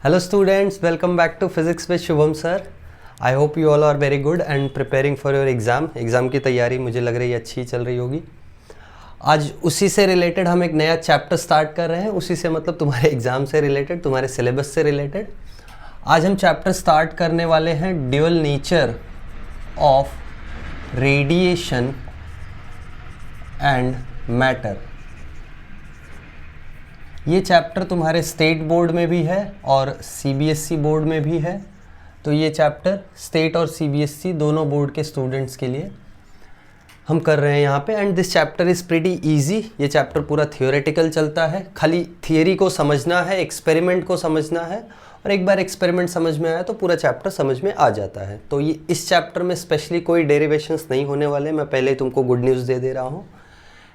Hello students, welcome back to Physics with Shubham sir. I hope you all are very good and preparing for your exam. Exam की तैयारी मुझे लग रही है अच्छी चल रही होगी. आज उसी से रिलेटेड हम एक नया चैप्टर स्टार्ट कर रहे हैं. उसी से मतलब तुम्हारे एग्ज़ाम से रिलेटेड, तुम्हारे सिलेबस से रिलेटेड. आज हम चैप्टर स्टार्ट करने वाले हैं dual nature of radiation and matter. ये चैप्टर तुम्हारे स्टेट बोर्ड में भी है और सीबीएसई बोर्ड में भी है. तो ये चैप्टर स्टेट और सीबीएसई दोनों बोर्ड के स्टूडेंट्स के लिए हम कर रहे हैं यहाँ पे. And this chapter is pretty easy. ये चैप्टर पूरा थियोरेटिकल चलता है. खाली थियरी को समझना है, एक्सपेरिमेंट को समझना है, और एक बार एक्सपेरिमेंट समझ में आया तो पूरा चैप्टर समझ में आ जाता है. तो ये इस चैप्टर में स्पेशली कोई डेरिवेशंस नहीं होने वाले. मैं पहले ही तुमको गुड न्यूज़ दे रहा हूँ.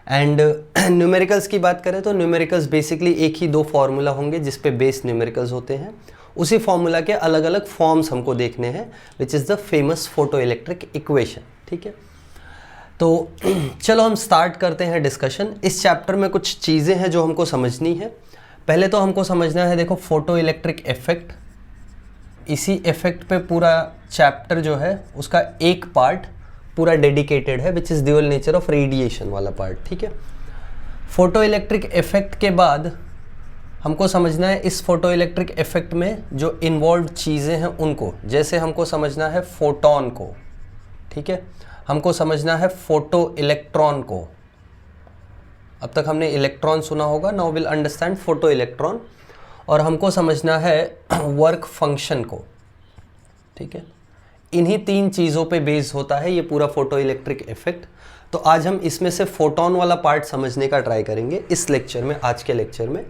एंड न्यूमेरिकल्स की बात करें तो न्यूमेरिकल्स बेसिकली एक ही दो फार्मूला होंगे जिस पे बेस न्यूमेरिकल्स होते हैं. उसी फार्मूला के अलग अलग फॉर्म्स हमको देखने हैं, which is the famous photo electric equation. ठीक है, तो चलो हम स्टार्ट करते हैं डिस्कशन. इस चैप्टर में कुछ चीज़ें हैं जो हमको समझनी है. पहले तो हमको समझना है, देखो, फोटो इलेक्ट्रिक इफेक्ट. इसी इफेक्ट पे पूरा चैप्टर जो है उसका एक पार्ट पूरा डेडिकेटेड है, which is dual nature of radiation वाला पार्ट. ठीक है, फोटो इलेक्ट्रिक इफेक्ट के बाद हमको समझना है इस फोटो इलेक्ट्रिक इफेक्ट में जो इन्वॉल्व चीज़ें हैं उनको. जैसे हमको समझना है फोटोन को, ठीक है, हमको समझना है फोटो इलेक्ट्रॉन को. अब तक हमने इलेक्ट्रॉन सुना होगा, now will understand photo electron. और हमको समझना है वर्क फंक्शन को. ठीक है, इन्हीं तीन चीज़ों पे बेस होता है ये पूरा फोटो इलेक्ट्रिक इफेक्ट. तो आज हम इसमें से फोटोन वाला पार्ट समझने का ट्राई करेंगे इस लेक्चर में, आज के लेक्चर में.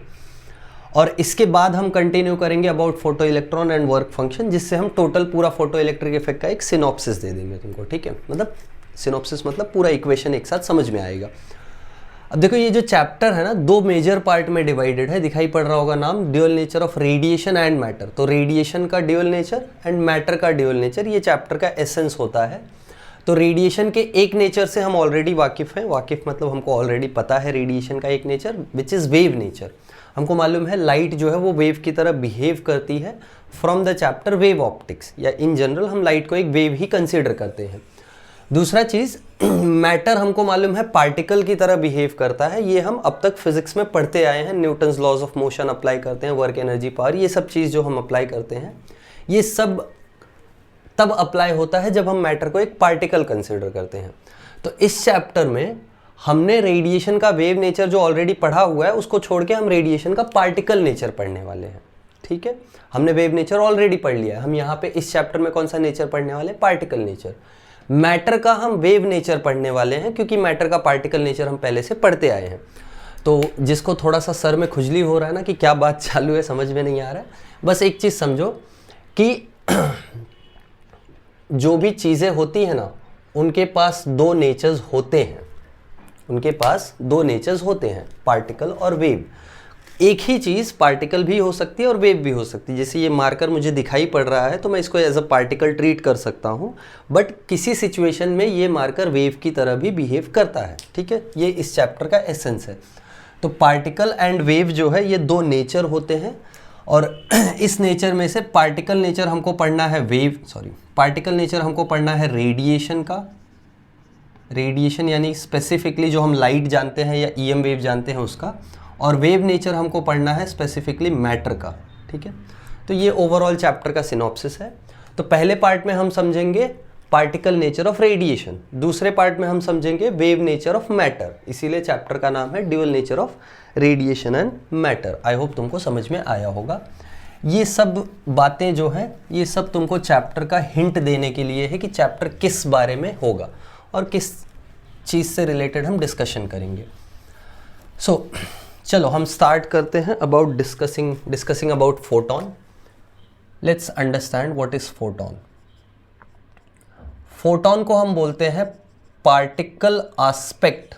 और इसके बाद हम कंटिन्यू करेंगे about photo electron and work function, जिससे हम टोटल पूरा फोटो इलेक्ट्रिक इफेक्ट का एक सिनॉप्सिस दे देंगे तुमको. ठीक है, मतलब सिनॉप्सिस मतलब पूरा इक्वेशन एक साथ समझ में आएगा. अब देखो, ये जो चैप्टर है ना, दो मेजर पार्ट में डिवाइडेड है. दिखाई पड़ रहा होगा नाम, dual nature of radiation and matter. तो रेडिएशन का ड्यूअल नेचर एंड मैटर का ड्यूअल नेचर, ये चैप्टर का एसेंस होता है. तो रेडिएशन के एक नेचर से हम ऑलरेडी वाकिफ़ हैं. वाकिफ़ मतलब हमको ऑलरेडी पता है रेडिएशन का एक nature, which is wave nature. हमको मालूम है लाइट जो है वो वेव की तरह बिहेव करती है from the chapter wave optics, या इन जनरल हम लाइट को एक वेव ही कंसिडर करते हैं. दूसरा चीज़, मैटर हमको मालूम है पार्टिकल की तरह बिहेव करता है. ये हम अब तक फिजिक्स में पढ़ते आए हैं. Newton's laws of motion apply करते हैं, वर्क एनर्जी पावर, ये सब चीज़ जो हम अप्लाई करते हैं ये सब तब अप्लाई होता है जब हम मैटर को एक पार्टिकल कंसिडर करते हैं. तो इस चैप्टर में हमने रेडिएशन का वेव नेचर जो ऑलरेडी पढ़ा हुआ है उसको छोड़ के हम रेडिएशन का पार्टिकल नेचर पढ़ने वाले हैं. ठीक है, हमने वेव नेचर ऑलरेडी पढ़ लिया है. हम यहाँ पे इस चैप्टर में कौन सा नेचर पढ़ने वाले हैं? Particle nature. मैटर का हम वेव नेचर पढ़ने वाले हैं, क्योंकि मैटर का पार्टिकल नेचर हम पहले से पढ़ते आए हैं. तो जिसको थोड़ा सा सर में खुजली हो रहा है ना कि क्या बात चालू है, समझ में नहीं आ रहा है, बस एक चीज़ समझो कि जो भी चीज़ें होती हैं ना, उनके पास दो नेचर्स होते हैं. उनके पास दो नेचर्स होते हैं, पार्टिकल और वेव. एक ही चीज़ पार्टिकल भी हो सकती है और वेव भी हो सकती है. जैसे ये मार्कर मुझे दिखाई पड़ रहा है तो मैं इसको एज अ पार्टिकल ट्रीट कर सकता हूँ, बट किसी सिचुएशन में ये मार्कर वेव की तरह भी बिहेव करता है. ठीक है, ये इस चैप्टर का एसेंस है. तो पार्टिकल एंड वेव जो है ये दो नेचर होते हैं. और इस नेचर में से पार्टिकल नेचर हमको पढ़ना है पार्टिकल नेचर हमको पढ़ना है रेडिएशन का. रेडिएशन यानी स्पेसिफिकली जो हम लाइट जानते हैं या ईएम वेव जानते हैं उसका. और वेव नेचर हमको पढ़ना है स्पेसिफिकली मैटर का. ठीक है, तो ये ओवरऑल चैप्टर का सिनॉप्सिस है. तो पहले पार्ट में हम समझेंगे पार्टिकल नेचर ऑफ रेडिएशन, दूसरे पार्ट में हम समझेंगे वेव नेचर ऑफ मैटर. इसीलिए चैप्टर का नाम है dual nature of radiation and matter. I hope तुमको समझ में आया होगा. ये सब बातें जो हैं ये सब तुमको चैप्टर का हिंट देने के लिए है कि चैप्टर किस बारे में होगा और किस चीज़ से रिलेटेड हम डिस्कशन करेंगे. सो चलो हम स्टार्ट करते हैं about discussing about photon. Let's understand what is photon. Photon को हम बोलते हैं पार्टिकल एस्पेक्ट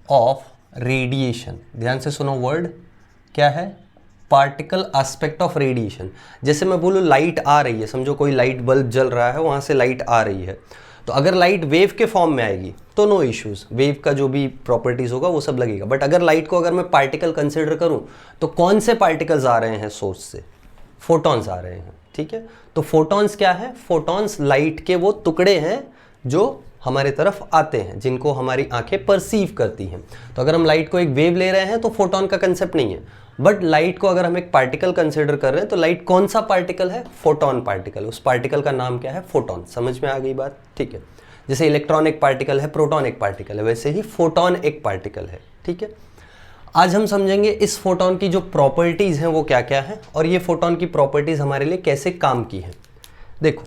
ऑफ रेडिएशन. ध्यान से सुनो, वर्ड क्या है? Particle aspect of radiation. जैसे मैं बोलूँ लाइट आ रही है, समझो कोई लाइट बल्ब जल रहा है, वहाँ से लाइट आ रही है, तो अगर लाइट वेव के फॉर्म में आएगी तो नो इश्यूज, वेव का जो भी प्रॉपर्टीज होगा वो सब लगेगा। बट अगर लाइट को अगर मैं पार्टिकल कंसिडर करूं तो कौन से पार्टिकल्स आ रहे हैं सोर्स से? फोटॉन्स आ रहे हैं, ठीक है। तो फोटॉन्स क्या है? फोटॉन्स लाइट के वो टुकड़े हैं जो हमारे तरफ आते हैं, जिनको हमारी आंखें परसीव करती हैं। तो अगर हम लाइट को एक वेव ले रहे हैं तो फोटॉन का कंसेप्ट नहीं है, बट लाइट को अगर हम एक पार्टिकल कंसिडर कर रहे हैं तो लाइट कौन सा पार्टिकल है? Photon particle. उस पार्टिकल का नाम क्या है? फोटॉन। समझ में आ गई बात? ठीक है। जैसे इलेक्ट्रॉन एक पार्टिकल है, प्रोटॉन एक पार्टिकल है, वैसे ही फोटॉन एक पार्टिकल है, ठीक है। आज हम समझेंगे इस फोटॉन की जो प्रॉपर्टीज हैं वो क्या क्या है और ये फोटॉन की प्रॉपर्टीज हमारे लिए कैसे काम की है। देखो,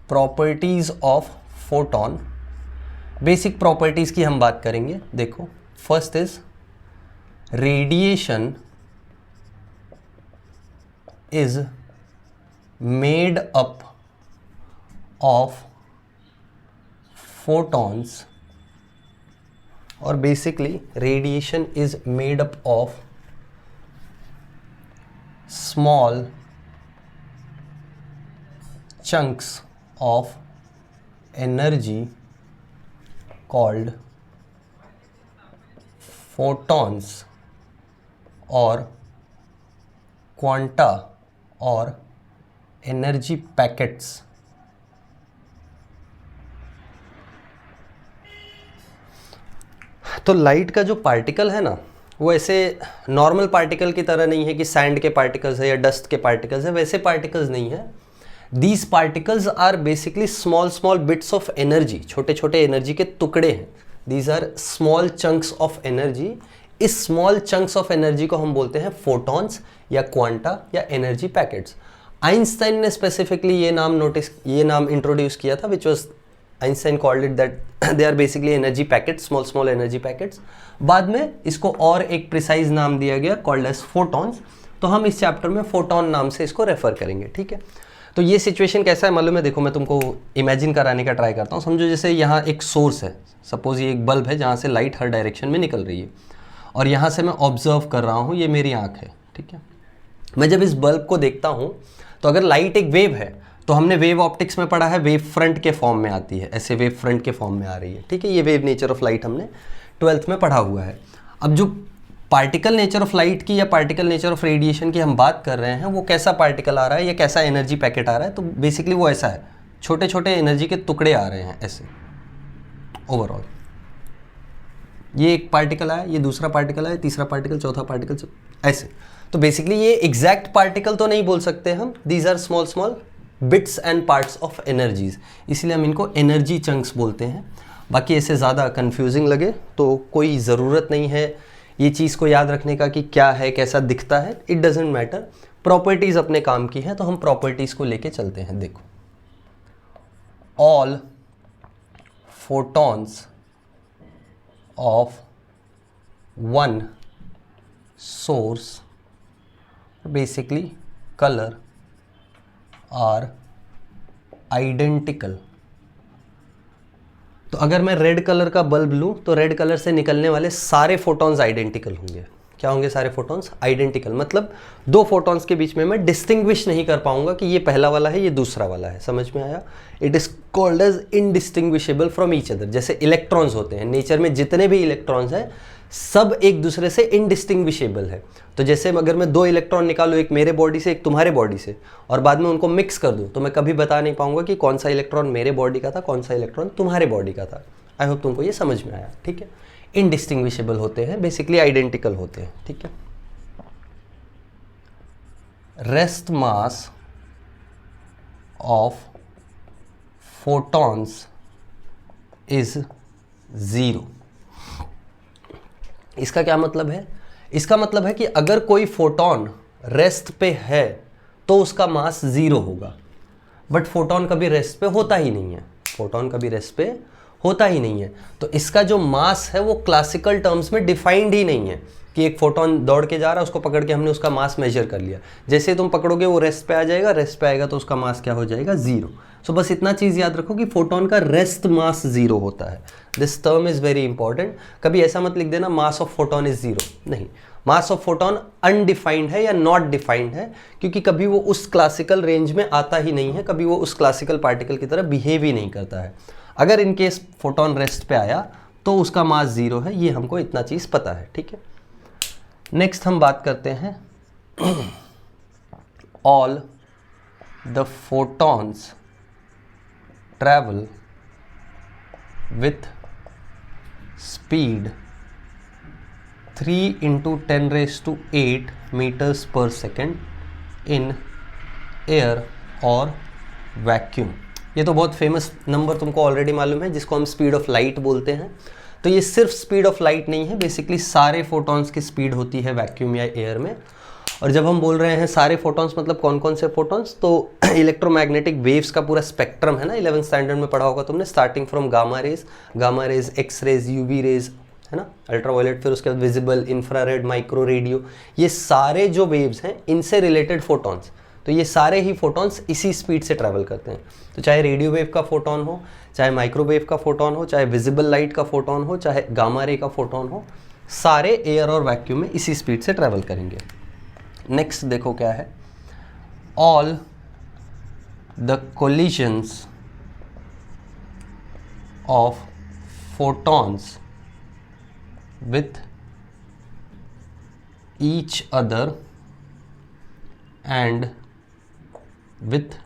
properties of photon, basic properties की हम बात करेंगे। देखो, first is radiation is made up of photons, और basically radiation is made up of small chunks of energy called photons or quanta or energy packets। तो लाइट का जो particle है ना, वो ऐसे नॉर्मल पार्टिकल की तरह नहीं है कि सैंड के पार्टिकल्स है या डस्ट के पार्टिकल्स है, वैसे पार्टिकल्स नहीं है। These particles are basically small bits of energy, छोटे छोटे एनर्जी के टुकड़े हैं। These are small chunks of energy। इस small chunks of energy को हम बोलते हैं photons या क्वांटा या एनर्जी पैकेट्स। आइंस्टाइन ने स्पेसिफिकली ये नाम इंट्रोड्यूस किया था, which was Einstein called it that they are basically energy packets, small energy packets। बाद में इसको और एक प्रिसाइज नाम दिया गया called as photons। तो हम इस चैप्टर में फोटोन नाम से इसको रेफर करेंगे, ठीक है। तो ये सिचुएशन कैसा है मालूम है? देखो, मैं तुमको इमेजिन कराने का ट्राई करता हूँ। समझो जैसे यहाँ एक सोर्स है, सपोज ये एक बल्ब है जहाँ से लाइट हर डायरेक्शन में निकल रही है, और यहाँ से मैं ऑब्जर्व कर रहा हूँ, ये मेरी आँख है, ठीक है। मैं जब इस बल्ब को देखता हूँ तो अगर लाइट एक वेव है तो हमने वेव ऑप्टिक्स में पढ़ा है, वेव फ्रंट के फॉर्म में आती है, ऐसे वेव फ्रंट के फॉर्म में आ रही है, ठीक है। ये वेव नेचर ऑफ लाइट हमने 12th में पढ़ा हुआ है। अब जो पार्टिकल नेचर ऑफ लाइट की या पार्टिकल नेचर ऑफ रेडिएशन की हम बात कर रहे हैं, वो कैसा पार्टिकल आ रहा है या कैसा एनर्जी पैकेट आ रहा है? तो बेसिकली वो ऐसा है, छोटे छोटे एनर्जी के टुकड़े आ रहे हैं ऐसे ओवरऑल। ये एक पार्टिकल आया, ये दूसरा पार्टिकल आया, तीसरा पार्टिकल, चौथा पार्टिकल, ऐसे। तो बेसिकली ये एग्जैक्ट पार्टिकल तो नहीं बोल सकते हम, these are small bits and parts of energies, इसलिए हम इनको एनर्जी चंक्स बोलते हैं। बाकी ऐसे ज़्यादा कन्फ्यूजिंग लगे तो कोई ज़रूरत नहीं है ये चीज़ को याद रखने का कि क्या है, कैसा दिखता है, इट डजेंट मैटर। प्रॉपर्टीज़ अपने काम की है तो हम प्रॉपर्टीज़ को लेके चलते हैं। देखो, all photons of one source basically colour are identical. तो अगर मैं रेड कलर का बल्ब लूँ तो रेड कलर से निकलने वाले सारे फोटॉन्स आइडेंटिकल होंगे। क्या होंगे? सारे फोटॉन्स आइडेंटिकल। मतलब दो फोटॉन्स के बीच में मैं डिस्टिंग्विश नहीं कर पाऊंगा कि ये पहला वाला है, ये दूसरा वाला है। समझ में आया? It is called as indistinguishable from each other. जैसे इलेक्ट्रॉन्स होते हैं, नेचर में जितने भी इलेक्ट्रॉन्स हैं सब एक दूसरे से इनडिस्टिंग्विशेबल है। तो जैसे अगर मैं दो इलेक्ट्रॉन निकालूँ, एक मेरे बॉडी से एक तुम्हारे बॉडी से, और बाद में उनको मिक्स कर दूँ, तो मैं कभी बता नहीं पाऊंगा कि कौन सा इलेक्ट्रॉन मेरे बॉडी का था, कौन सा इलेक्ट्रॉन तुम्हारे बॉडी का था। आई होप तुमको ये समझ में आया, ठीक है। इनडिस्टिंग्विशेबल होते हैं, बेसिकली आइडेंटिकल होते हैं, ठीक है। Rest mass of photons is 0। इसका क्या मतलब है? इसका मतलब है कि अगर कोई फोटॉन रेस्ट पे है तो उसका मास 0 होगा। बट फोटॉन कभी रेस्ट पे होता ही नहीं है, फोटॉन कभी रेस्ट पे होता ही नहीं है। तो इसका जो मास है वो क्लासिकल टर्म्स में डिफाइंड ही नहीं है कि एक फोटॉन दौड़ के जा रहा है, उसको पकड़ के हमने उसका मास मेजर कर लिया। जैसे तुम पकड़ोगे वो रेस्ट पे आ जाएगा, रेस्ट पे आएगा तो उसका मास क्या हो जाएगा? 0। सो बस इतना चीज़ याद रखो कि फोटॉन का रेस्ट मास 0 होता है। This term is very important. कभी ऐसा मत लिख देना मास ऑफ फोटॉन इज 0, नहीं। मास ऑफ फोटोन अनडिफाइंड है या नॉट डिफाइंड है, क्योंकि कभी वो उस क्लासिकल रेंज में आता ही नहीं है, कभी वो उस क्लासिकल पार्टिकल की तरह बिहेव ही नहीं करता है। अगर इन केस फोटोन रेस्ट पे आया तो उसका मास 0 है, ये हमको इतना चीज़ पता है, ठीक है। नेक्स्ट हम बात करते हैं all the photons travel with speed 3 × 10⁸ meters per second in air और वैक्यूम। ये तो बहुत फेमस नंबर तुमको ऑलरेडी मालूम है, जिसको हम स्पीड ऑफ लाइट बोलते हैं। तो ये सिर्फ स्पीड ऑफ लाइट नहीं है, बेसिकली सारे फोटॉन्स की स्पीड होती है वैक्यूम या एयर में। और जब हम बोल रहे हैं सारे फोटॉन्स, मतलब कौन कौन से फोटॉन्स, तो इलेक्ट्रोमैग्नेटिक वेव्स का पूरा स्पेक्ट्रम है ना, 11th स्टैंडर्ड में पढ़ा होगा तुमने, starting from gamma rays, x rays, UV rays, है ना, अल्ट्रावायलेट, फिर उसके बाद विजिबल, इंफ्रारेड, माइक्रो, रेडियो, ये सारे जो वेव्स हैं इनसे रिलेटेड फोटॉन्स। तो ये सारे ही फोटॉन्स इसी स्पीड से ट्रैवल करते हैं। तो चाहे रेडियो वेव का फोटॉन हो, चाहे माइक्रोवेव का फोटॉन हो, चाहे विजिबल लाइट का फोटॉन हो, चाहे गामा रे का फोटॉन हो, सारे एयर और वैक्यूम में इसी स्पीड से ट्रैवल करेंगे। नेक्स्ट देखो क्या है, all the collisions of photons with each other and with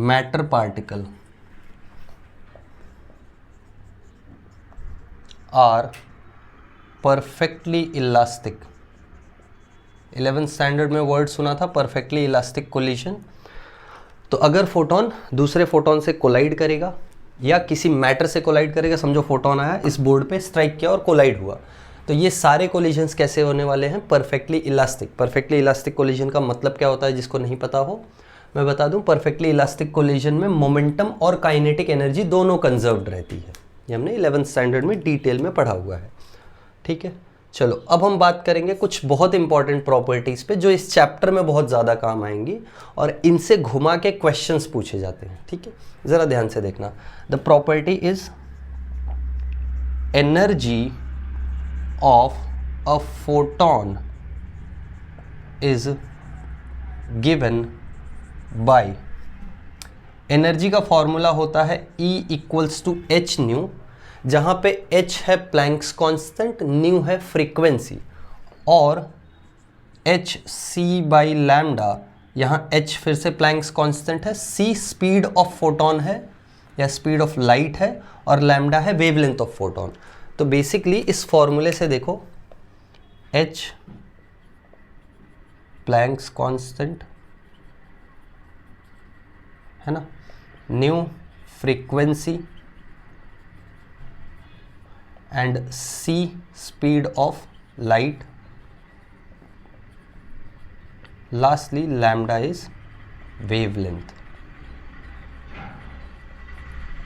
matter particle are perfectly elastic। 11th standard में वर्ड सुना था परफेक्टली इलास्टिक कोलिजन। तो अगर फोटोन दूसरे फोटोन से कोलाइड करेगा या किसी मैटर से कोलाइड करेगा, समझो फोटोन आया, इस बोर्ड पे स्ट्राइक किया और कोलाइड हुआ, तो ये सारे कोलिजन्स कैसे होने वाले हैं, perfectly elastic. Perfectly elastic collision का मतलब क्या होता है, जिसको नहीं पता हो मैं बता दूं। परफेक्टली इलास्टिक कोलिजन में मोमेंटम और काइनेटिक एनर्जी दोनों कंजर्व्ड रहती है। ये हमने 11th स्टैंडर्ड में डिटेल में पढ़ा हुआ है, ठीक है। चलो अब हम बात करेंगे कुछ बहुत इंपॉर्टेंट प्रॉपर्टीज़ पे जो इस चैप्टर में बहुत ज़्यादा काम आएंगी और इनसे घुमा के क्वेश्चंस पूछे जाते हैं, ठीक है। ज़रा ध्यान से देखना। The property is energy of a photon is given bye, energy का फॉर्मूला होता है E = h², जहाँ पे h है प्लैंक्स कांस्टेंट, न्यू है फ्रीक्वेंसी, और hc/λ, यहाँ h फिर से प्लैंक्स कांस्टेंट है, c स्पीड ऑफ फोटॉन है या स्पीड ऑफ लाइट है, और लैम्डा है वेवलेंथ ऑफ फोटॉन। तो बेसिकली इस फॉर्मूले से देखो, h प्लैंक्स कांस्टेंट है ना, new frequency and c speed of light, lastly lambda is wavelength।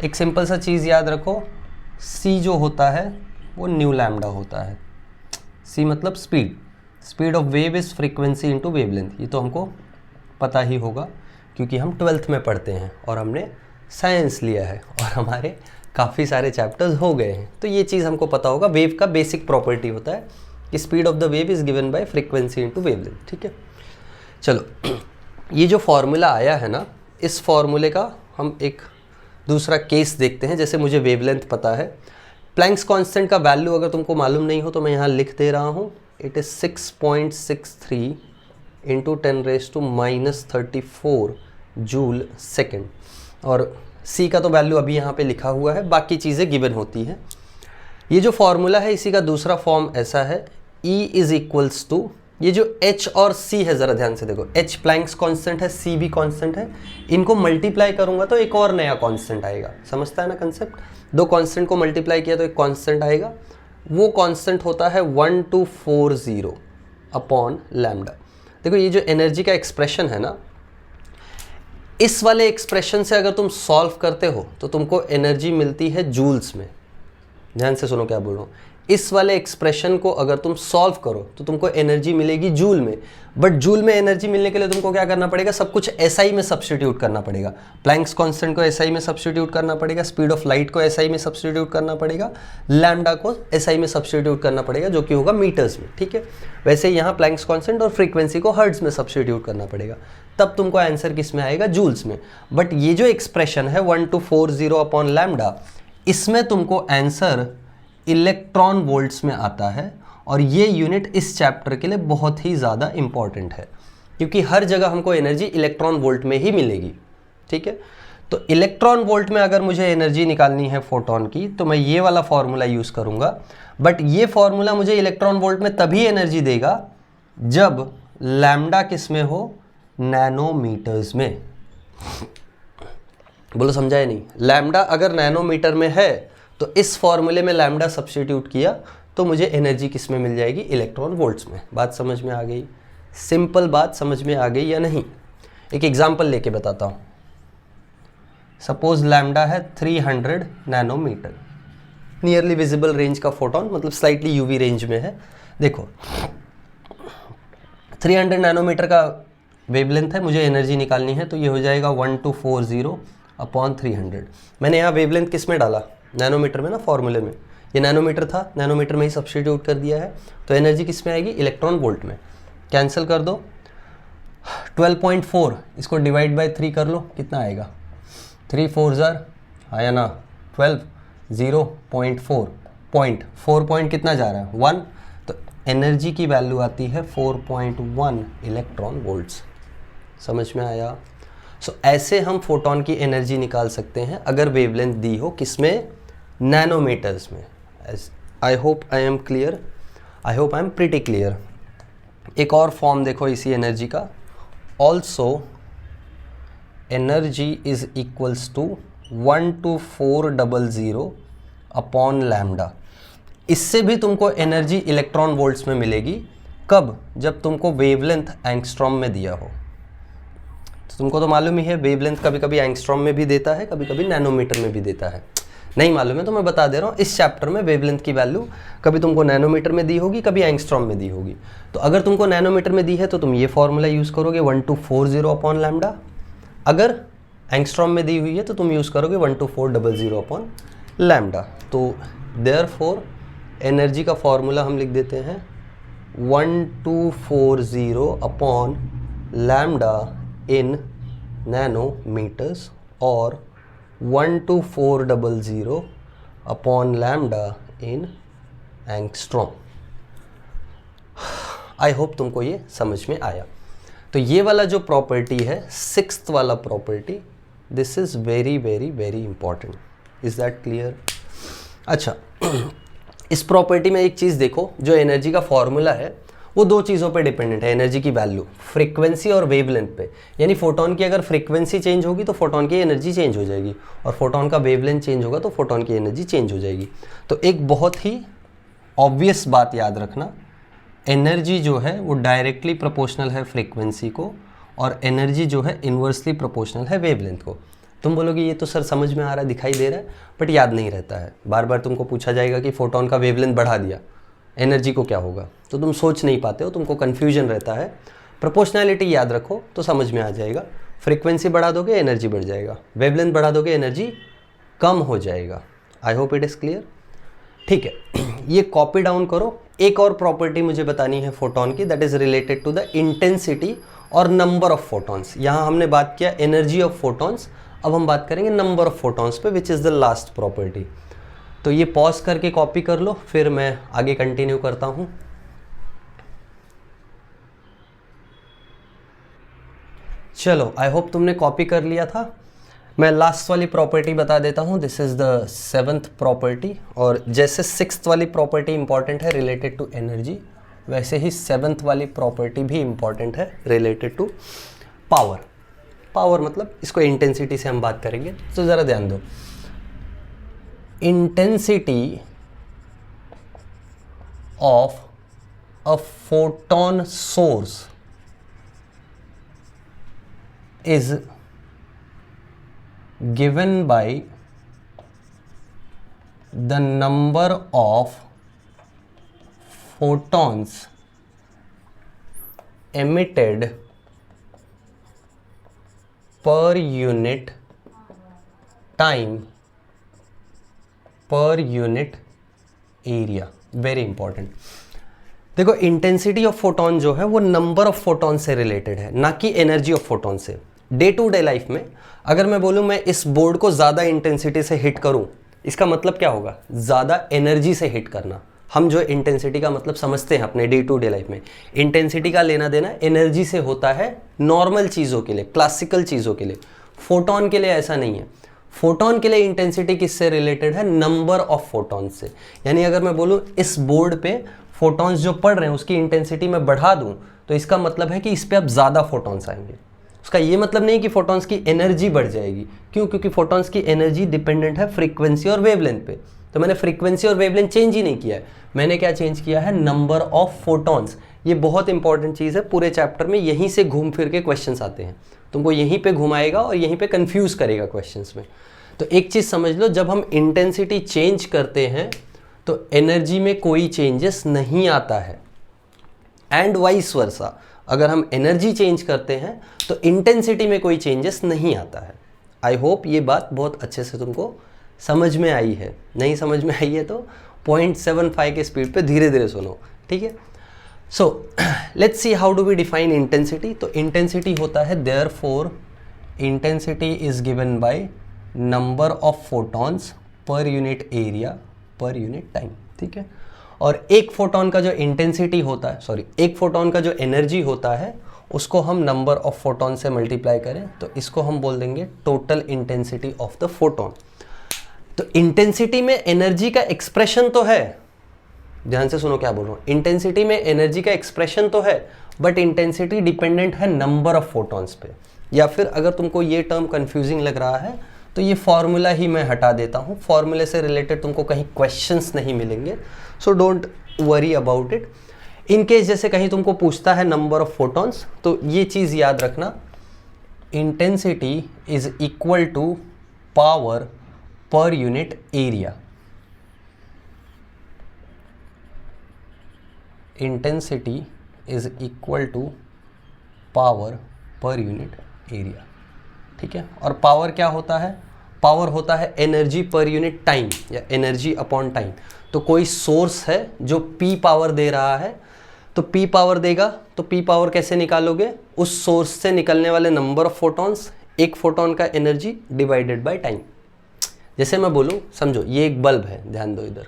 एक सिंपल सा चीज़ याद रखो, c जो होता है वो न्यू लैम्डा होता है। c मतलब speed of wave is frequency into wavelength. ये तो हमको पता ही होगा क्योंकि हम 12th में पढ़ते हैं और हमने साइंस लिया है और हमारे काफ़ी सारे चैप्टर्स हो गए हैं, तो ये चीज़ हमको पता होगा। वेव का बेसिक प्रॉपर्टी होता है कि speed of the wave is given by frequency into wavelength, ठीक है। चलो ये जो फॉर्मूला आया है ना, इस फॉर्मूले का हम एक दूसरा केस देखते हैं। जैसे मुझे वेवलेंथ पता है, प्लैंक्स कांस्टेंट का वैल्यू अगर तुमको मालूम नहीं हो तो मैं यहाँ लिख दे रहा हूँ, इट इज़ 6.63 × 10⁻34 जूल सेकेंड। और C का तो वैल्यू अभी यहाँ पे लिखा हुआ है, बाकी चीज़ें गिवन होती हैं। ये जो फॉर्मूला है इसी का दूसरा फॉर्म ऐसा है, E = ये जो H और C है, ज़रा ध्यान से देखो, H प्लैंक्स कांस्टेंट है, C भी कांस्टेंट है, इनको मल्टीप्लाई करूँगा तो एक और नया कांस्टेंट आएगा। समझता है ना कंसेप्ट, दो कांस्टेंट को मल्टीप्लाई किया तो एक कांस्टेंट आएगा, वो कांस्टेंट होता है 1240 अपॉन लैम्डा। देखो ये जो एनर्जी का एक्सप्रेशन है ना, इस वाले एक्सप्रेशन से अगर तुम सॉल्व करते हो तो तुमको एनर्जी मिलती है जूल्स में। ध्यान से सुनो क्या बोल रहा हूँ, इस वाले एक्सप्रेशन को अगर तुम सॉल्व करो तो तुमको एनर्जी मिलेगी जूल में, बट जूल में एनर्जी मिलने के लिए तुमको क्या करना पड़ेगा, सब कुछ एसआई में सब्स्टिट्यूट करना पड़ेगा। प्लैंक्स कांस्टेंट को एसआई में सब्स्टिट्यूट करना पड़ेगा, स्पीड ऑफ लाइट को एसआई में सब्स्टिट्यूट करना पड़ेगा, लैम्डा को एसआई में सब्स्टिट्यूट करना पड़ेगा, जो कि होगा मीटर्स में, ठीक है। वैसे यहाँ प्लैंक्स कांस्टेंट और फ्रीक्वेंसी को हर्ट्ज में सब्स्टिट्यूट करना पड़ेगा, तब तुमको आंसर किस में आएगा, जूल्स में। बट ये जो एक्सप्रेशन है 1240 अपॉन लैम्डा, इसमें तुमको आंसर इलेक्ट्रॉन वोल्ट्स में आता है, और ये यूनिट इस चैप्टर के लिए बहुत ही ज़्यादा इंपॉर्टेंट है, क्योंकि हर जगह हमको एनर्जी इलेक्ट्रॉन वोल्ट में ही मिलेगी, ठीक है। तो इलेक्ट्रॉन वोल्ट में अगर मुझे एनर्जी निकालनी है फोटोन की, तो मैं ये वाला फॉर्मूला यूज़ करूँगा, बट ये फॉर्मूला मुझे इलेक्ट्रॉन वोल्ट में तभी एनर्जी देगा जब लैम्डा किस में हो, नैनोमीटर्स में। बोलो समझा है नहीं? लैम्डा अगर नैनोमीटर में है तो इस फॉर्मूले में लैम्डा सब्स्टिट्यूट किया तो मुझे एनर्जी किस में मिल जाएगी, इलेक्ट्रॉन वोल्ट्स में। बात समझ में आ गई? सिंपल बात समझ में आ गई या नहीं? एक एग्जांपल लेके बताता हूँ। सपोज लैम्डा है 300 नैनोमीटर, नियरली विजिबल रेंज का फोटोन, मतलब स्लाइटली यूवी रेंज में है। देखो 300 नैनोमीटर का वेवलेंथ है, मुझे एनर्जी निकालनी है, तो ये हो जाएगा 1240 अपॉन 300। मैंने यहाँ वेवलेंथ किस में डाला, नैनोमीटर में ना, फॉर्मूले में। ये नैनोमीटर था, नैनोमीटर में ही सब्स्टिट्यूट कर दिया है, तो एनर्जी किस में आएगी, इलेक्ट्रॉन वोल्ट में। कैंसिल कर दो, 12.4 इसको डिवाइड बाय 3 कर लो, कितना आएगा, 3 4 जार आया ना, 12, 0.4 पॉइंट, 4 पॉइंट कितना जा रहा है, 1, तो एनर्जी की वैल्यू आती है 4.1 इलेक्ट्रॉन वोल्ट्स। समझ में आया? सो ऐसे हम फोटोन की एनर्जी निकाल सकते हैं अगर वेवलेंथ दी हो, किसमें, नैनोमीटर्स में। I hope I am clear, I hope I am pretty clear. एक और फॉर्म देखो इसी एनर्जी का, also energy is equals to 12400 upon lambda. इससे भी तुमको एनर्जी इलेक्ट्रॉन वोल्ट्स में मिलेगी, कब, जब तुमको वेवलेंथ एंगस्ट्रॉम में दिया हो। तो तुमको तो मालूम ही है वेवलेंथ कभी कभी एंगस्ट्रॉम में भी देता है, कभी कभी नैनोमीटर में भी देता है। नहीं मालूम है तो मैं बता दे रहा हूँ, इस चैप्टर में वेवलेंथ की वैल्यू कभी तुमको नैनोमीटर में दी होगी, कभी एंगस्ट्रॉम में दी होगी। तो अगर तुमको नैनोमीटर में दी है तो तुम ये फॉर्मूला यूज़ करोगे 1240 अपॉन लैम्डा, अगर एंगस्ट्रॉम में दी हुई है तो तुम यूज़ करोगे 12400 अपॉन लैम्डा। तो देयरफॉर एनर्जी का फॉर्मूला हम लिख देते हैं 1240 अपॉन लैम्डा इन नैनोमीटर्स और 12400 upon lambda in angstrom. I hope तुमको ये समझ में आया। तो ये वाला जो प्रॉपर्टी है, 6th वाला property, this is very very very important. Is that clear? अच्छा, इस प्रॉपर्टी में एक चीज़ देखो, जो एनर्जी का फॉर्मूला है वो दो चीज़ों पे डिपेंडेंट है, एनर्जी की वैल्यू, फ्रीक्वेंसी और वेवलेंथ पे। यानी फोटोन की अगर फ्रीक्वेंसी चेंज होगी तो फोटोन की एनर्जी चेंज हो जाएगी, और फोटोन का वेवलेंथ चेंज होगा तो फोटोन की एनर्जी चेंज हो जाएगी। तो एक बहुत ही ऑब्वियस बात याद रखना, एनर्जी जो है वो डायरेक्टली प्रोपोर्शनल है फ्रीक्वेंसी को, और एनर्जी जो है इन्वर्सली प्रोपोर्शनल है वेवलेंथ को। तुम बोलोगे ये तो सर समझ में आ रहा है, दिखाई दे रहा है, बट याद नहीं रहता है। बार बार तुमको पूछा जाएगा कि फोटोन का वेवलेंथ बढ़ा दिया, एनर्जी को क्या होगा, तो तुम सोच नहीं पाते हो, तुमको कन्फ्यूजन रहता है। प्रोपोर्शनैलिटी याद रखो तो समझ में आ जाएगा। फ्रीक्वेंसी बढ़ा दोगे एनर्जी बढ़ जाएगा, वेवलेंथ बढ़ा दोगे एनर्जी कम हो जाएगा। I hope it is clear. ठीक है, ये कॉपी डाउन करो। एक और प्रॉपर्टी मुझे बतानी है फोटोन की, that is related to the intensity और नंबर ऑफ फोटॉन्स। यहाँ हमने बात किया एनर्जी ऑफ फोटॉन्स, अब हम बात करेंगे नंबर ऑफ फोटॉन्स पे, which is the last property. तो ये पॉज करके कॉपी कर लो, फिर मैं आगे कंटिन्यू करता हूँ। चलो, आई होप तुमने कॉपी कर लिया था। मैं लास्ट वाली प्रॉपर्टी बता देता हूँ, this is the 7th property. और जैसे 6th वाली प्रॉपर्टी इंपॉर्टेंट है रिलेटेड टू एनर्जी, वैसे ही 7th वाली प्रॉपर्टी भी इंपॉर्टेंट है रिलेटेड टू पावर। पावर मतलब इसको इंटेंसिटी से हम बात करेंगे, तो ज़रा ध्यान दो। Intensity of a photon source is given by the number of photons emitted per unit time per unit area। Very important. देखो इंटेंसिटी ऑफ फोटोन जो है वो नंबर ऑफ फोटोन से रिलेटेड है, ना कि एनर्जी ऑफ फोटोन से। Day to day life में अगर मैं बोलूँ मैं इस बोर्ड को ज़्यादा इंटेंसिटी से हिट करूँ, इसका मतलब क्या होगा? ज़्यादा एनर्जी से हिट करना। हम जो इंटेंसिटी का मतलब समझते हैं अपने डे टू डे लाइफ में, इंटेंसिटी का लेना देना एनर्जी से होता है नॉर्मल चीज़ों के लिए, क्लासिकल चीज़ों के लिए। फोटोन के लिए ऐसा नहीं है। फोटोन के लिए इंटेंसिटी किससे रिलेटेड है? नंबर ऑफ फोटोन से। यानी अगर मैं बोलूँ इस बोर्ड पे फोटोन्स जो पढ़ रहे हैं उसकी इंटेंसिटी मैं बढ़ा दूँ, तो इसका मतलब है कि इस पर अब ज़्यादा फोटोन्स आएंगे। उसका ये मतलब नहीं कि फोटोन्स की एनर्जी बढ़ जाएगी। क्यों? क्योंकि फोटोन्स की एनर्जी डिपेंडेंट है फ्रीक्वेंसी और वेवलेंथ पे। तो मैंने फ्रीक्वेंसी और वेवलेंथ चेंज ही नहीं किया है, मैंने क्या चेंज किया है? Number of photons. ये बहुत इंपॉर्टेंट चीज़ है, पूरे चैप्टर में यहीं से घूम फिर के क्वेश्चंस आते हैं, तुमको यहीं पे घुमाएगा और यहीं पे कंफ्यूज करेगा क्वेश्चंस में। तो एक चीज़ समझ लो, जब हम इंटेंसिटी चेंज करते हैं तो एनर्जी में कोई चेंजेस नहीं आता है, एंड वाइस वर्सा। अगर हम एनर्जी चेंज करते हैं तो इंटेंसिटी में कोई चेंजेस नहीं आता है। आई होप ये बात बहुत अच्छे से तुमको समझ में आई है। नहीं समझ में आई है तो 0.75 के स्पीड पे धीरे धीरे सुनो, ठीक है? So let's see how do we define intensity. तो इंटेंसिटी होता है therefore intensity is given by number of photons per unit area per unit time, ठीक है? और एक फोटोन का जो इंटेंसिटी होता है, एक फोटोन का जो एनर्जी होता है उसको हम नंबर ऑफ फोटोन से मल्टीप्लाई करें तो इसको हम बोल देंगे total intensity of the photon. तो इंटेंसिटी में एनर्जी का एक्सप्रेशन तो है, ध्यान से सुनो क्या बोल रहा हूँ, इंटेंसिटी में एनर्जी का एक्सप्रेशन तो है, बट इंटेंसिटी डिपेंडेंट है नंबर ऑफ फोटॉन्स पे। या फिर अगर तुमको ये टर्म कंफ्यूजिंग लग रहा है तो ये फॉर्मूला ही मैं हटा देता हूँ, फॉर्मूले से रिलेटेड तुमको कहीं क्वेश्चंस नहीं मिलेंगे, so don't worry about it. In case जैसे कहीं तुमको पूछता है नंबर ऑफ फोटॉन्स, तो ये चीज़ याद रखना, intensity is equal to power per unit area. Intensity is equal to power per unit area, ठीक है? और पावर क्या होता है? पावर होता है एनर्जी पर यूनिट टाइम या एनर्जी अपॉन टाइम। तो कोई सोर्स है जो P पावर दे रहा है, तो P पावर देगा, तो P पावर कैसे निकालोगे? उस सोर्स से निकलने वाले नंबर ऑफ फोटॉन्स, एक फोटॉन का एनर्जी डिवाइडेड बाय टाइम। जैसे मैं बोलूँ, समझो ये एक बल्ब है, ध्यान दो इधर,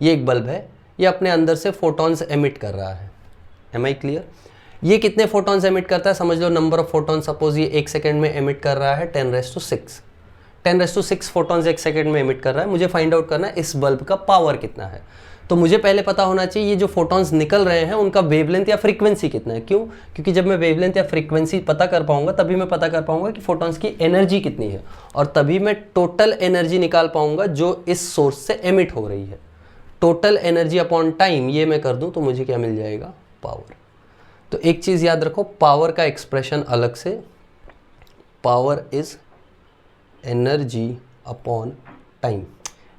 ये एक बल्ब है, ये अपने अंदर से फोटॉन्स एमिट कर रहा है। Am I clear? ये कितने फोटॉन्स एमिट करता है? समझ लो नंबर ऑफ फोटॉन, सपोज ये एक सेकेंड में एमिट कर रहा है 10⁻⁶। 10⁻⁶ फोटॉन्स एक सेकेंड में एमिट कर रहा है। मुझे फाइंड आउट करना है इस बल्ब का पावर कितना है। तो मुझे पहले पता होना चाहिए ये जो फोटॉन्स निकल रहे हैं उनका वेवलेंथ या फ्रीक्वेंसी कितना है। क्यों? क्योंकि जब मैं वेवलेंथ या फ्रीक्वेंसी पता कर पाऊंगा तभी मैं पता कर पाऊंगा कि फोटॉन्स की एनर्जी कितनी है, और तभी मैं टोटल एनर्जी निकाल पाऊंगा जो इस सोर्स से एमिट हो रही है। टोटल एनर्जी अपॉन टाइम ये मैं कर दूं तो मुझे क्या मिल जाएगा? पावर। तो एक चीज़ याद रखो, पावर का एक्सप्रेशन अलग से, power is energy upon time.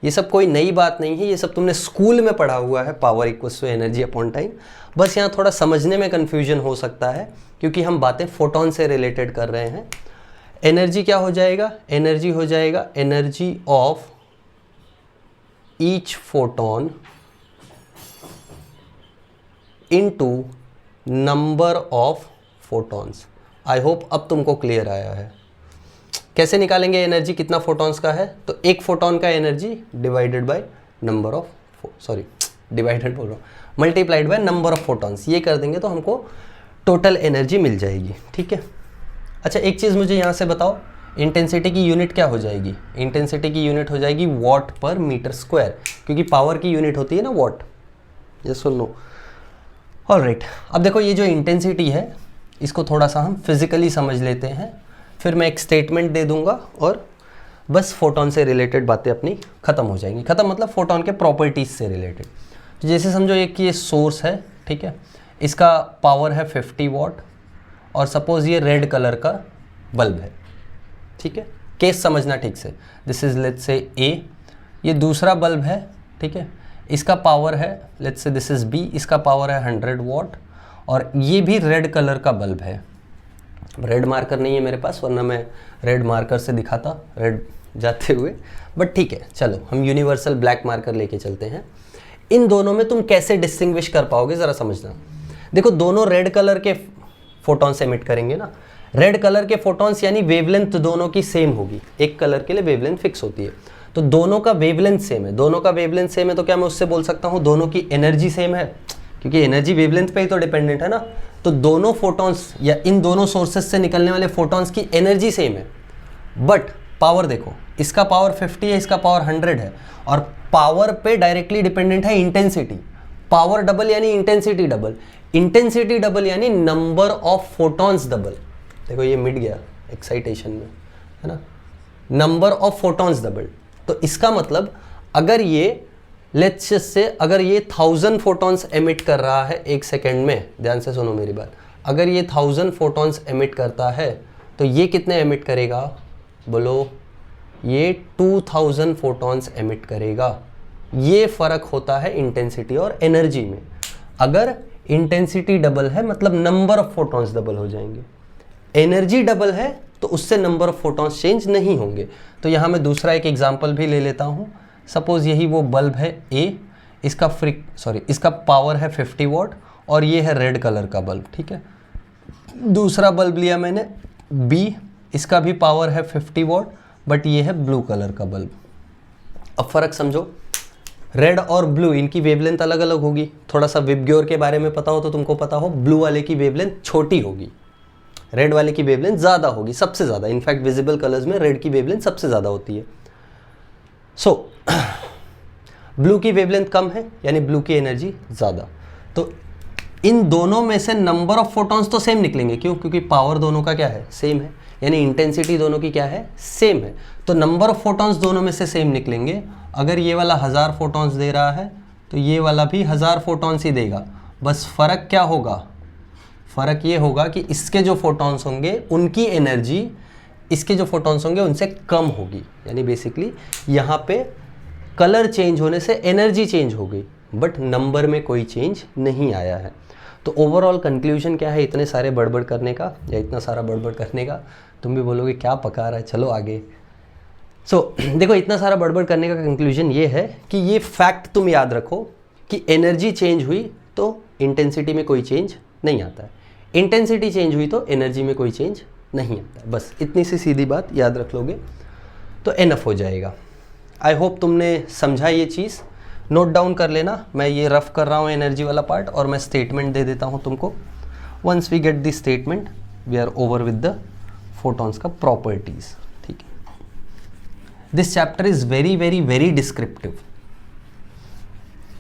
ये सब कोई नई बात नहीं है, ये सब तुमने स्कूल में पढ़ा हुआ है, power equals to energy upon time. बस यहाँ थोड़ा समझने में कन्फ्यूजन हो सकता है क्योंकि हम बातें फोटॉन से रिलेटेड कर रहे हैं। एनर्जी क्या हो जाएगा? एनर्जी हो जाएगा energy of each photon into number of photons. I hope अब तुमको क्लियर आया है। कैसे निकालेंगे एनर्जी कितना फोटॉन्स का है? तो एक फोटॉन का energy divided by number of, divided बोल रहा हूँ, multiplied by number of photons. ये कर देंगे तो हमको टोटल एनर्जी मिल जाएगी, ठीक है? अच्छा एक चीज़ मुझे यहाँ से बताओ, इंटेंसिटी की यूनिट क्या हो जाएगी? इंटेंसिटी की यूनिट हो जाएगी वॉट पर मीटर स्क्वायर, क्योंकि पावर की यूनिट होती है ना वॉट। ये सुन लो। ऑलराइट, अब देखो ये जो इंटेंसिटी है इसको थोड़ा सा हम फिजिकली समझ लेते हैं, फिर मैं एक स्टेटमेंट दे दूंगा और बस फोटॉन से रिलेटेड बातें अपनी ख़त्म हो जाएंगी। ख़त्म मतलब फोटॉन के प्रॉपर्टीज़ से रिलेटेड। तो जैसे समझो एक ये सोर्स है, ठीक है, इसका पावर है 50 वॉट और सपोज़ ये रेड कलर का बल्ब है, ठीक है? केस समझना ठीक से। दिस इज़ लेट्स से ए, ये दूसरा बल्ब है, ठीक है, इसका पावर है, let's say this is b, इसका पावर है 100 वॉट, और ये भी रेड कलर का बल्ब है। रेड मार्कर नहीं है मेरे पास, वरना मैं रेड मार्कर से दिखाता रेड जाते हुए, बट ठीक है, चलो हम यूनिवर्सल ब्लैक मार्कर लेके चलते हैं। इन दोनों में तुम कैसे डिस्टिंग्विश कर पाओगे ज़रा समझना। देखो दोनों रेड कलर के फोटॉन्स एमिट करेंगे ना, रेड कलर के फोटॉन्स यानी वेवलेंथ दोनों की सेम होगी, एक कलर के लिए वेवलेंथ फिक्स होती है, तो दोनों का वेवलेंथ सेम है। दोनों का वेवलेंथ सेम है तो क्या मैं उससे बोल सकता हूँ दोनों की एनर्जी सेम है, क्योंकि एनर्जी वेवलेंथ पे ही तो डिपेंडेंट है ना। तो दोनों फोटॉन्स या इन दोनों सोर्सेज से निकलने वाले फोटॉन्स की एनर्जी सेम है, बट पावर देखो, इसका पावर 50 है, इसका पावर 100 है, और पावर पे डायरेक्टली डिपेंडेंट है इंटेंसिटी। पावर डबल यानी इंटेंसिटी डबल, इंटेंसिटी डबल यानी नंबर ऑफ फोटॉन्स डबल। देखो ये मिट गया एक्साइटेशन में, है ना, नंबर ऑफ फोटॉन्स डबल। तो इसका मतलब अगर ये लेट्स से अगर ये 1000 फोटॉन्स एमिट कर रहा है एक सेकेंड में, ध्यान से सुनो मेरी बात, अगर ये 1000 फोटॉन्स एमिट करता है तो ये कितने एमिट करेगा, बोलो, ये 2000 फोटॉन्स एमिट करेगा। ये फ़र्क होता है इंटेंसिटी और एनर्जी में। अगर इंटेंसिटी डबल है मतलब नंबर ऑफ फोटॉन्स डबल हो जाएंगे, एनर्जी डबल है तो उससे नंबर ऑफ फोटॉन्स चेंज नहीं होंगे। तो यहाँ मैं दूसरा एक एग्जांपल भी ले लेता हूँ। सपोज यही वो बल्ब है ए, इसका पावर है 50 वॉट और ये है रेड कलर का बल्ब, ठीक है। दूसरा बल्ब लिया मैंने बी, इसका भी पावर है 50 वॉट, बट ये है ब्लू कलर का बल्ब। अब फ़र्क समझो, रेड और ब्लू इनकी वेवलेंथ अलग अलग होगी। थोड़ा सा विबग्योर के बारे में पता हो तो तुमको पता हो, ब्लू वाले की वेवलेंथ छोटी होगी, रेड वाले की वेवलेंथ ज़्यादा होगी, सबसे ज़्यादा। इनफैक्ट विजिबल कलर्स में रेड की वेवलेंथ सबसे ज़्यादा होती है। सो ब्लू की वेवलेंथ कम है यानी ब्लू की एनर्जी ज़्यादा। तो इन दोनों में से नंबर ऑफ फोटॉन्स तो सेम निकलेंगे, क्यों, क्योंकि पावर दोनों का क्या है, सेम है, यानी इंटेंसिटी दोनों की क्या है, सेम है। तो नंबर ऑफ फोटॉन्स दोनों में से सेम निकलेंगे। अगर ये वाला 1000 फोटॉन्स दे रहा है तो ये वाला भी 1000 फोटॉन्स ही देगा। बस फ़र्क क्या होगा, फ़र्क ये होगा कि इसके जो फोटॉन्स होंगे उनकी एनर्जी इसके जो फोटॉन्स होंगे उनसे कम होगी। यानी बेसिकली यहाँ पे कलर चेंज होने से एनर्जी चेंज हो गई, बट नंबर में कोई चेंज नहीं आया है। तो ओवरऑल कंक्लूजन क्या है इतने सारे बड़बड़ करने का, या इतना सारा बड़बड़ करने का? तुम भी बोलोगे क्या पका रहा है, चलो आगे। देखो इतना सारा बड़बड़ करने का कंक्लूजन ये है कि ये फैक्ट तुम याद रखो कि एनर्जी चेंज हुई तो इंटेंसिटी में कोई चेंज नहीं आता है, इंटेंसिटी चेंज हुई तो एनर्जी में कोई चेंज नहीं आता है। बस इतनी सी सीधी बात याद रख लोगे तो एनफ हो जाएगा। आई होप तुमने समझा ये चीज़। नोट डाउन कर लेना, मैं ये रफ कर रहा हूँ एनर्जी वाला पार्ट, और मैं स्टेटमेंट दे देता हूँ तुमको। Once we get the statement we are over with the photons का प्रॉपर्टीज़, ठीक है। This chapter is very very very descriptive.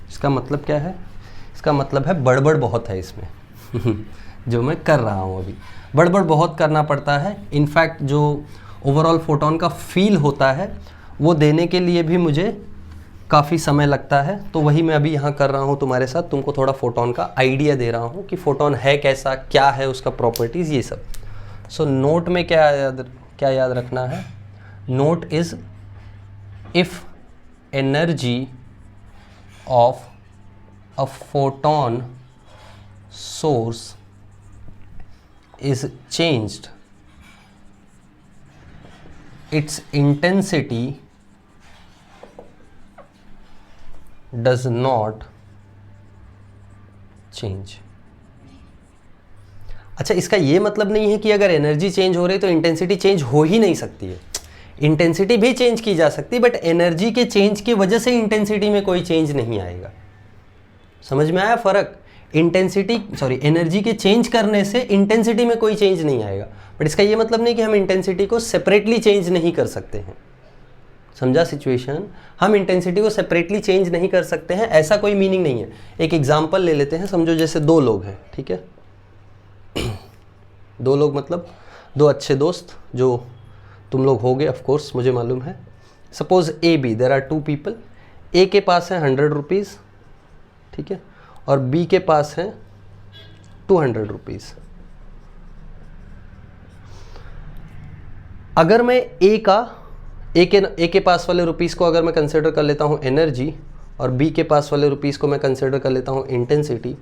इसका मतलब क्या है? इसका मतलब है बड़बड़ बहुत है इसमें जो मैं कर रहा हूँ अभी, बड़बड़ बहुत करना पड़ता है। इनफैक्ट जो ओवरऑल फोटॉन का फील होता है वो देने के लिए भी मुझे काफ़ी समय लगता है। तो वही मैं अभी यहाँ कर रहा हूँ तुम्हारे साथ, तुमको थोड़ा फोटॉन का आइडिया दे रहा हूँ कि फोटॉन है कैसा, क्या है उसका प्रॉपर्टीज़, ये सब। सो नोट में क्या याद रखना है? Note is if energy of a photon source is changed, its intensity does not change। अच्छा, इसका ये मतलब नहीं है कि अगर एनर्जी चेंज हो रही तो इंटेंसिटी चेंज हो ही नहीं सकती है। इंटेंसिटी भी चेंज की जा सकती है, बट एनर्जी के चेंज की वजह से इंटेंसिटी में कोई चेंज नहीं आएगा। समझ में आया फ़र्क? एनर्जी के चेंज करने से इंटेंसिटी में कोई चेंज नहीं आएगा, बट इसका ये मतलब नहीं कि हम इंटेंसिटी को सेपरेटली चेंज नहीं कर सकते हैं। समझा सिचुएशन? हम इंटेंसिटी को सेपरेटली चेंज नहीं कर सकते हैं, ऐसा कोई मीनिंग नहीं है। एक एग्जांपल ले लेते हैं। समझो जैसे दो लोग हैं, ठीक है, दो लोग मतलब दो अच्छे दोस्त, जो तुम लोग होगे ऑफ कोर्स, मुझे मालूम है। Suppose A B, there are two people. A के पास है 100 रुपीज़, ठीक है, और बी के पास है 200 रुपीज़। अगर मैं ए के पास वाले रुपीज़ को अगर मैं कंसिडर कर लेता हूँ एनर्जी, और बी के पास वाले रुपीज़ को मैं कंसिडर कर लेता हूँ इंटेंसिटी,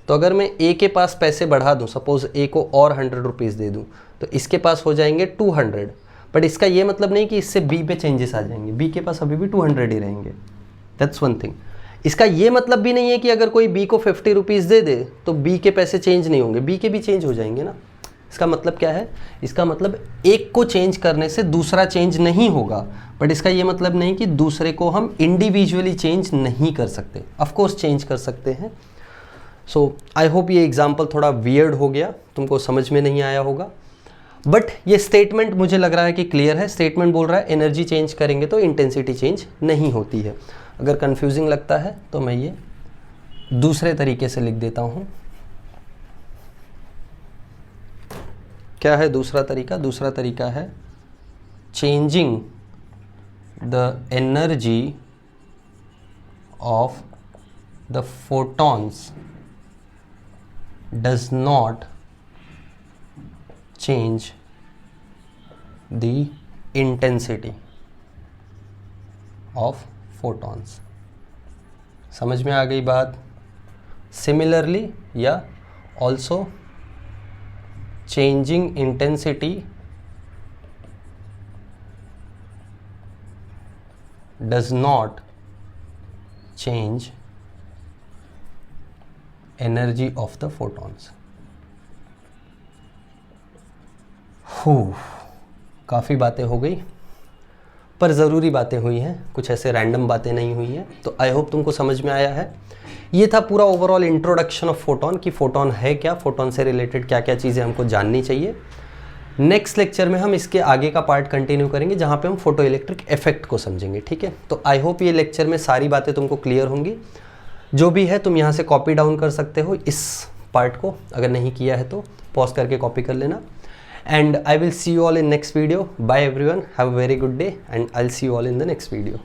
तो अगर मैं ए के पास पैसे बढ़ा दूँ, सपोज ए को और 100 रुपीज़ दे दूँ, तो इसके पास हो जाएंगे 200। बट इसका ये मतलब नहीं कि इससे बी पे चेंजेस आ जाएंगे, बी के पास अभी भी 200 ही रहेंगे। That's one thing. इसका ये मतलब भी नहीं है कि अगर कोई बी को 50 रुपीज़ दे दे तो बी के पैसे चेंज नहीं होंगे, बी के भी चेंज हो जाएंगे ना। इसका मतलब क्या है? इसका मतलब एक को चेंज करने से दूसरा चेंज नहीं होगा, बट इसका ये मतलब नहीं कि दूसरे को हम इंडिविजुअली चेंज नहीं कर सकते। ऑफ कोर्स चेंज कर सकते हैं। सो आई होप ये एग्जाम्पल थोड़ा वियर्ड हो गया, तुमको समझ में नहीं आया होगा, बट ये स्टेटमेंट मुझे लग रहा है कि क्लियर है। स्टेटमेंट बोल रहा है एनर्जी चेंज करेंगे तो इंटेंसिटी चेंज नहीं होती है। अगर कंफ्यूजिंग लगता है तो मैं ये दूसरे तरीके से लिख देता हूँ। क्या है दूसरा तरीका? दूसरा तरीका है changing the energy of the photons does not change the intensity of photons. समझ में आ गई बात? सिमिलरली या also changing intensity does not change energy of the photons। काफ़ी बातें हो गई, पर ज़रूरी बातें हुई हैं, कुछ ऐसे रैंडम बातें नहीं हुई हैं। तो आई होप तुमको समझ में आया है। ये था पूरा ओवरऑल इंट्रोडक्शन ऑफ फोटोन, कि फोटोन है क्या, फोटोन से रिलेटेड क्या क्या चीज़ें हमको जाननी चाहिए। नेक्स्ट लेक्चर में हम इसके आगे का पार्ट कंटिन्यू करेंगे, जहाँ पे हम फोटो इलेक्ट्रिक इफेक्ट को समझेंगे। ठीक है, तो आई होप ये लेक्चर में सारी बातें तुमको क्लियर होंगी। जो भी है तुम यहाँ से कॉपी डाउन कर सकते हो इस पार्ट को, अगर नहीं किया है तो पॉज करके कॉपी कर लेना। And I will see you all in next video. Bye everyone. Have a very good day and I'll see you all in the next video.